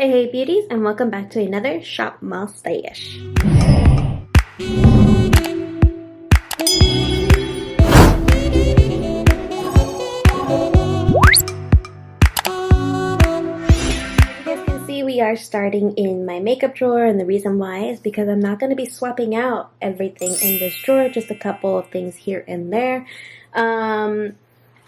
Hey beauties, and welcome back to another Shop Mall Stash. We are starting in my makeup drawer, and the reason why is because I'm not going to be swapping out everything in this drawer, just a couple of things here and there.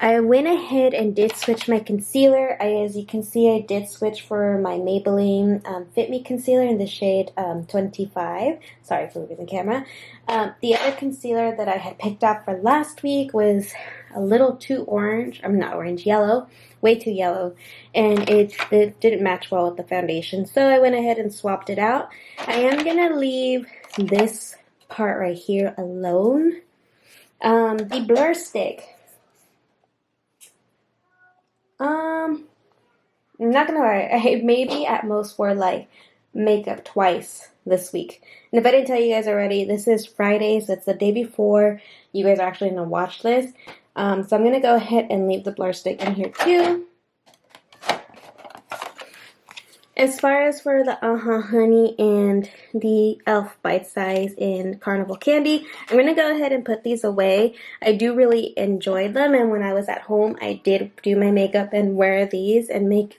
I went ahead and did switch my concealer. As you can see, I did switch for my Maybelline Fit Me concealer in the shade 25. Sorry for moving the camera. The other concealer that I had picked up for last week was a little too orange. I'm not orange, yellow. Way too yellow. And it didn't match well with the foundation. So I went ahead and swapped it out. I am going to leave this part right here alone. The blur stick. I'm not gonna lie, I maybe at most wore like makeup twice this week. And if I didn't tell you guys already, this is Friday, so it's the day before you guys are actually gonna watch this. So I'm gonna go ahead and leave the blur stick in here too. As far as for the Honey and the e.l.f. Bite Size in Carnival Candy, I'm going to go ahead and put these away. I do really enjoy them, and when I was at home, I did do my makeup and wear these and made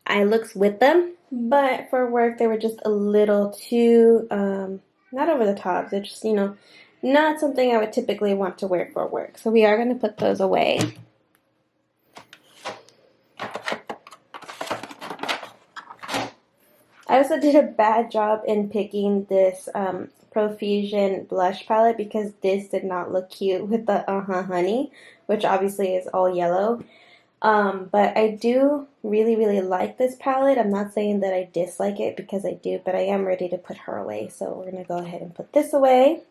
eye looks with them. But for work, they were just a little too, not over the top. They're just, not something I would typically want to wear for work. So we are going to put those away. I also did a bad job in picking this Profusion blush palette because this did not look cute with the Honey, which obviously is all yellow. But I do really like this palette. I'm not saying that I dislike it because I do, but I am ready to put her away. So we're going to go ahead and put this away.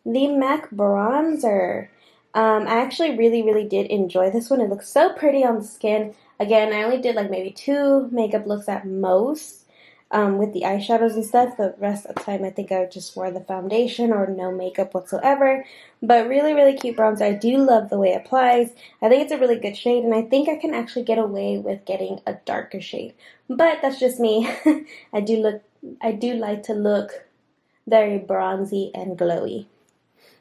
The MAC bronzer. I actually really did enjoy this one. It looks so pretty on the skin. Again, I only did like maybe 2 makeup looks at most with the eyeshadows and stuff. The rest of the time I think I just wore the foundation or no makeup whatsoever. But really cute bronzer. I do love the way it applies. I think it's a really good shade, and I think I can actually get away with getting a darker shade. But that's just me. I do like to look very bronzy and glowy.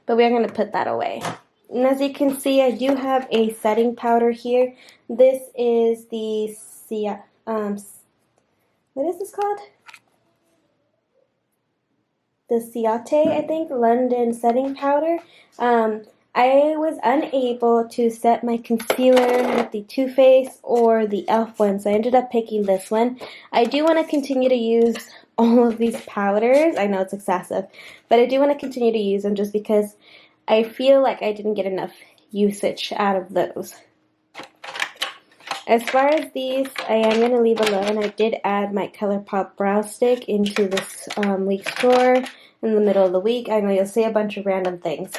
But we are going to put that away. And as you can see, I do have a setting powder here. This is the what is this called? The Ciate, I think, London setting powder. I was unable to set my concealer with the Too Faced or the e.l.f. one, so I ended up picking this one. I do want to continue to use all of these powders. I know it's excessive, but I do want to continue to use them just because I feel like I didn't get enough usage out of those. As far as these, I am going to leave alone. I did add my ColourPop brow stick into this week's drawer in the middle of the week. I know you'll see a bunch of random things.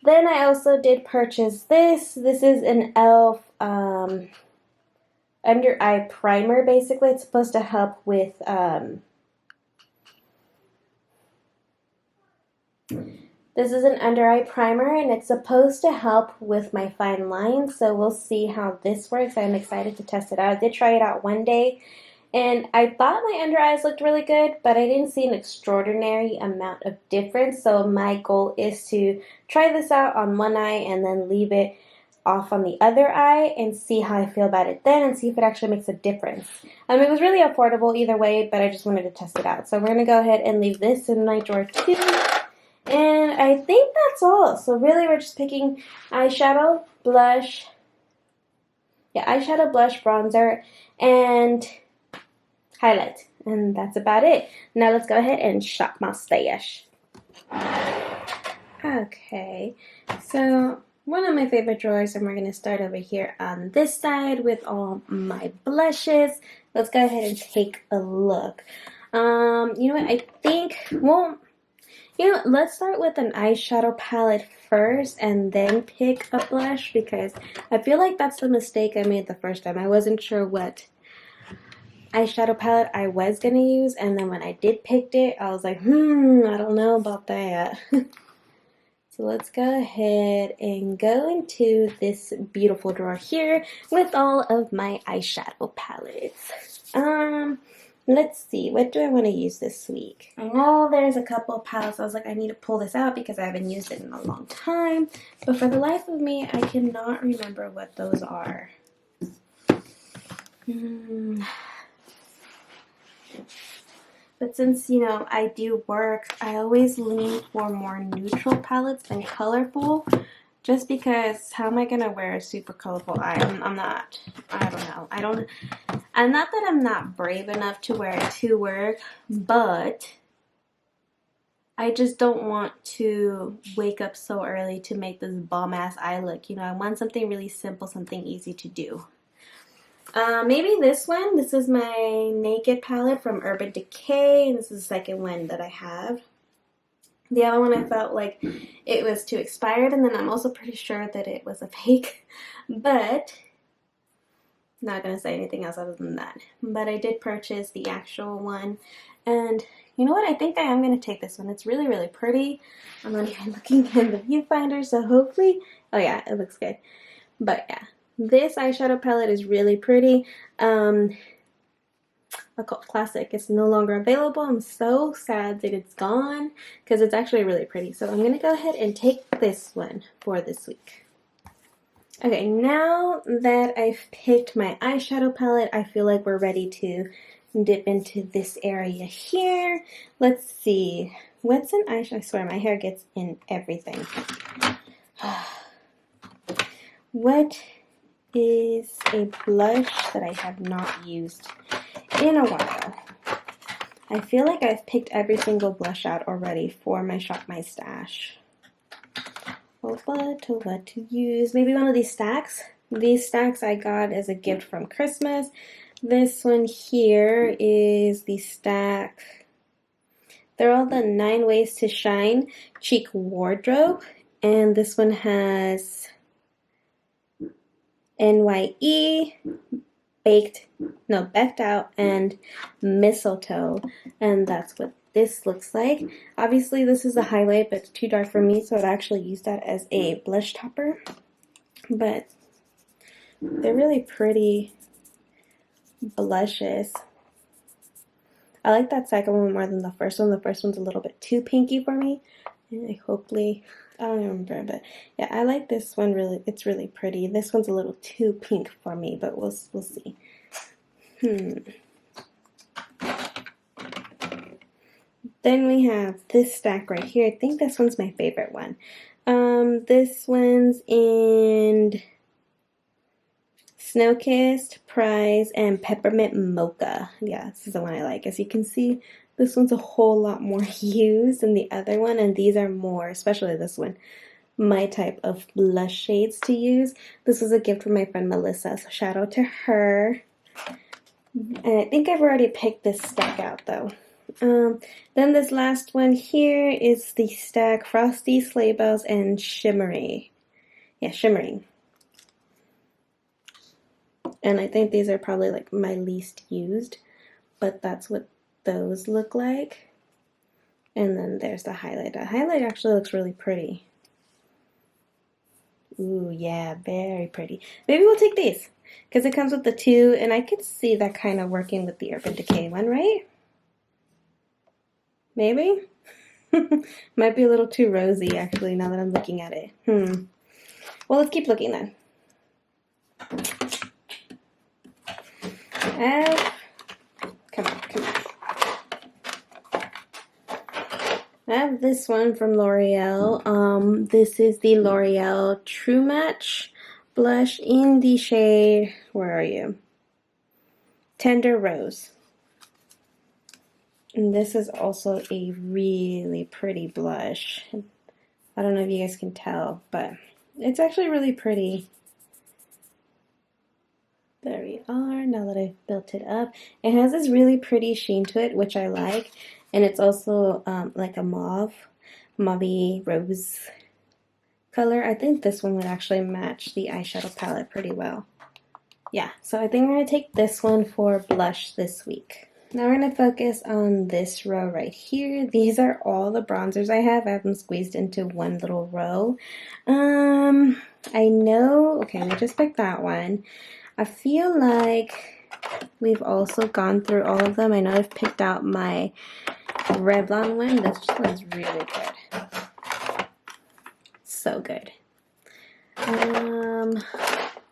Then I also did purchase this. This is an e.l.f. under eye primer, basically. It's supposed to help with this is an under eye primer, and it's supposed to help with my fine lines, so we'll see how this works. I'm excited to test it out. I did try it out one day, and I thought my under eyes looked really good, but I didn't see an extraordinary amount of difference, so my goal is to try this out on one eye and then leave it off on the other eye and see how I feel about it then and see if it actually makes a difference. It was really affordable either way, but I just wanted to test it out. So we're going to go ahead and leave this in my drawer too. And I think that's all. So really we're just picking eyeshadow, blush, bronzer, and highlight. And that's about it. Now let's go ahead and shop my stash. Okay, so one of my favorite drawers, and we're going to start over here on this side with all my blushes. Let's go ahead and take a look. You know what, I think, well, let's start with an eyeshadow palette first and then pick a blush, because I feel like that's the mistake I made the first time. I wasn't sure what eyeshadow palette I was going to use, and then when I did pick it, I was like, I don't know about that. So So let's go ahead and go into this beautiful drawer here with all of my eyeshadow palettes. Let's see, what do I want to use this week? I know there's a couple of palettes. I was like, I need to pull this out because I haven't used it in a long time. But for the life of me, I cannot remember what those are. But since, you know, I do work, I always lean for more neutral palettes than colorful. Just because, how am I going to wear a super colorful eye? I'm not, I don't know. And not that I'm not brave enough to wear it to work, but I just don't want to wake up so early to make this bomb-ass eye look. You know, I want something really simple, something easy to do. Maybe this one. This is my Naked palette from Urban Decay, and this is the second one that I have. The other one I felt like it was too expired, and then I'm also pretty sure that it was a fake, but not going to say anything else other than that. But I did purchase the actual one, and you know what? I think I am going to take this one. It's really, really pretty. I'm not even looking in the viewfinder, so hopefully, oh yeah, it looks good. But yeah. This eyeshadow palette is really pretty. A cult classic. It's no longer available. I'm so sad that it's gone because it's actually really pretty. So I'm going to go ahead and take this one for this week. Okay, now that I've picked my eyeshadow palette, I feel like we're ready to dip into this area here. Let's see. What's an eyeshadow? I swear my hair gets in everything. What is a blush that I have not used in a while? I feel like I've picked every single blush out already for my Shop My Stash. Well, what to use? Maybe one of these stacks. These stacks I got as a gift from Christmas. This one here is the stack. They're all the 9 Ways to Shine Cheek Wardrobe. And this one has NYE, Becked Out, and Mistletoe. And that's what this looks like. Obviously, this is a highlight, but it's too dark for me, so I'd actually use that as a blush topper. But they're really pretty blushes. I like that second one more than the first one. The first one's a little bit too pinky for me. And I don't remember, but yeah, I like this one really. It's really pretty. This one's a little too pink for me, but we'll see. Then we have this stack right here. I think this one's my favorite one. This one's in Snow-Kissed, Prize, and Peppermint Mocha. Yeah, this is the one I like. As you can see, this one's a whole lot more used than the other one, and these are more, especially this one, my type of blush shades to use. This was a gift from my friend Melissa, so shout out to her. And I think I've already picked this stack out, though. Then this last one here is the stack Frosty, Sleigh Bells, and Shimmering. Yeah, Shimmering. And I think these are probably like my least used, but that's what those look like. And then there's the highlight. The highlight actually looks really pretty. Ooh, yeah, very pretty. Maybe we'll take these because it comes with the 2, and I could see that kind of working with the Urban Decay one, right? Maybe? Might be a little too rosy, actually, now that I'm looking at it. Well, let's keep looking then. Come on. I have this one from L'Oreal. This is the L'Oreal True Match blush in the shade, where are you? Tender Rose. And this is also a really pretty blush. I don't know if you guys can tell, but it's actually really pretty. There we are, now that I've built it up. It has this really pretty sheen to it, which I like. And it's also like a mauvey rose color. I think this one would actually match the eyeshadow palette pretty well. Yeah, so I think I'm going to take this one for blush this week. Now we're going to focus on this row right here. These are all the bronzers I have. I have them squeezed into one little row. I know, okay, let me just pick that one. I feel like we've also gone through all of them. I know I've picked out my Revlon one. This one's really good. So good.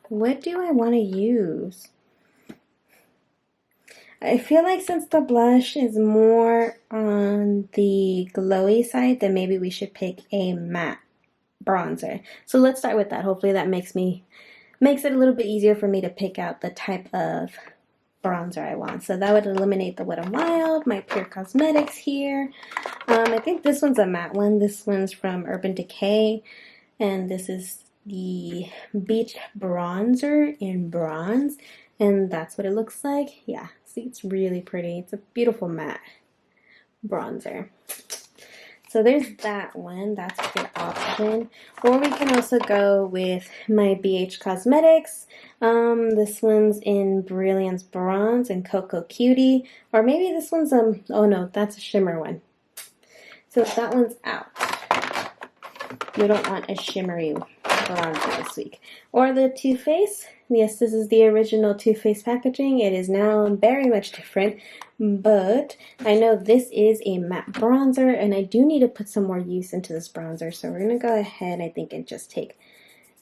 What do I want to use? I feel like since the blush is more on the glowy side, then maybe we should pick a matte bronzer. So let's start with that. Hopefully that makes it a little bit easier for me to pick out the type of bronzer I want. So that would eliminate the Wet n Wild, my Pure Cosmetics here. I think this one's a matte one. This one's from Urban Decay, and this is the Beach Bronzer in bronze, and that's what it looks like. Yeah, see, it's really pretty. It's a beautiful matte bronzer. So there's that one. That's a good option. Or we can also go with my BH Cosmetics. This one's in Brilliance Bronze and Cocoa Cutie. Or maybe this one's, oh no, that's a shimmer one. So that one's out. We don't want a shimmery bronzer this week. Or the Too Faced. Yes, this is the original Too Faced packaging. It is now very much different, but I know this is a matte bronzer, and I do need to put some more use into this bronzer, so we're going to go ahead, I think, and just take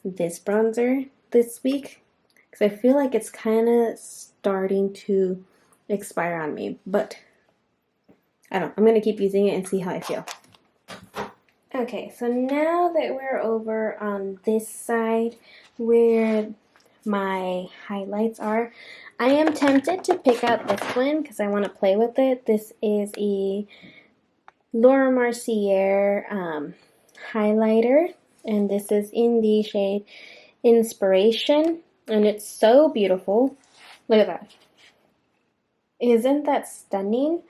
this bronzer this week, because I feel like it's kind of starting to expire on me, but I don't know. I'm going to keep using it and see how I feel. Okay, so now that we're over on this side where my highlights are, I am tempted to pick out this one because I want to play with it. This is a Laura Mercier highlighter, and this is in the shade Inspiration, and it's so beautiful. Look at that. Isn't that stunning?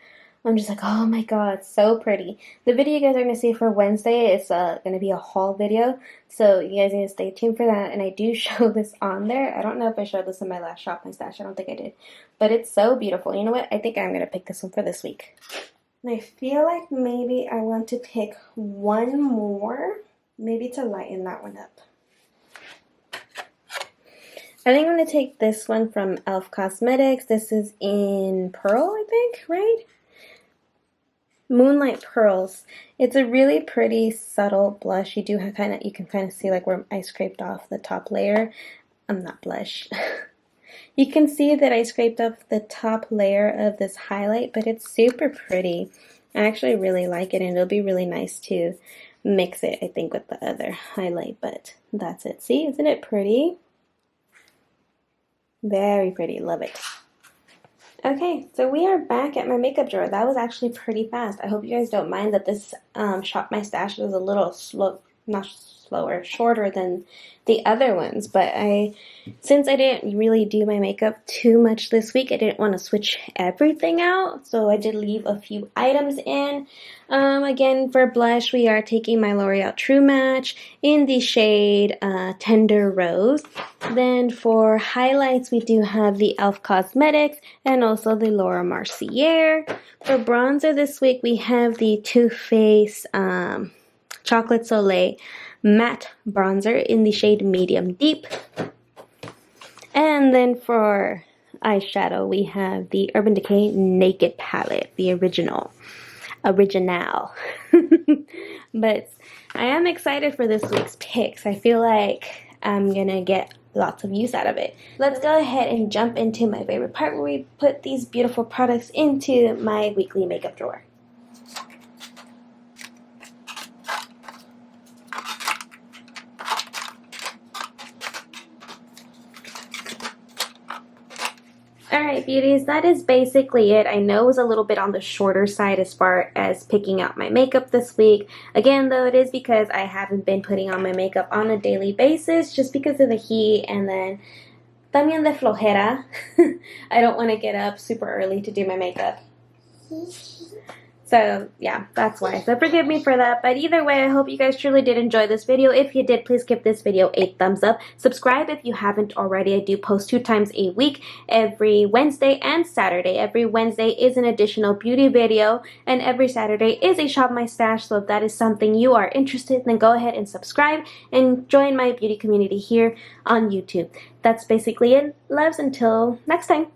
I'm just like, oh my god, so pretty. The video you guys are going to see for Wednesday is going to be a haul video, so you guys need to stay tuned for that. And I do show this on there. I don't know if I showed this in my last Shop My Stash. I don't think I did. But it's so beautiful. You know what? I think I'm going to pick this one for this week. And I feel like maybe I want to pick one more, maybe to lighten that one up. I think I'm going to take this one from e.l.f. Cosmetics. This is in Pearl, I think, right? Moonlight Pearls. It's a really pretty subtle blush. You can kind of see like where I scraped off the top layer. I'm not blush. You can see that I scraped off the top layer of this highlight, but it's super pretty. I actually really like it, and it'll be really nice to mix it, I think, with the other highlight, but that's it. See, isn't it pretty? Very pretty. Love it. Okay, so we are back at my makeup drawer. That was actually pretty fast. I hope you guys don't mind that this Shop My Stash is a little shorter than the other ones, but since I didn't really do my makeup too much this week, I didn't want to switch everything out, so I did leave a few items in. Again, for blush, we are taking my L'Oreal True Match in the shade Tender Rose. Then for highlights, we do have the e.l.f. Cosmetics and also the Laura Mercier. For bronzer this week, we have the Too Faced Chocolate Soleil Matte Bronzer in the shade Medium Deep. And then for eyeshadow, we have the Urban Decay Naked Palette, the original. But I am excited for this week's picks. I feel like I'm gonna get lots of use out of it. Let's go ahead and jump into my favorite part where we put these beautiful products into my weekly makeup drawer. Alright, beauties, that is basically it. I know it was a little bit on the shorter side as far as picking out my makeup this week. Again, though, it is because I haven't been putting on my makeup on a daily basis just because of the heat, and then también de flojera. I don't want to get up super early to do my makeup. So yeah, that's why. So forgive me for that. But either way, I hope you guys truly did enjoy this video. If you did, please give this video a thumbs up. Subscribe if you haven't already. I do post 2 times a week, every Wednesday and Saturday. Every Wednesday is an additional beauty video, and every Saturday is a Shop My Stash. So if that is something you are interested in, then go ahead and subscribe and join my beauty community here on YouTube. That's basically it. Loves, until next time.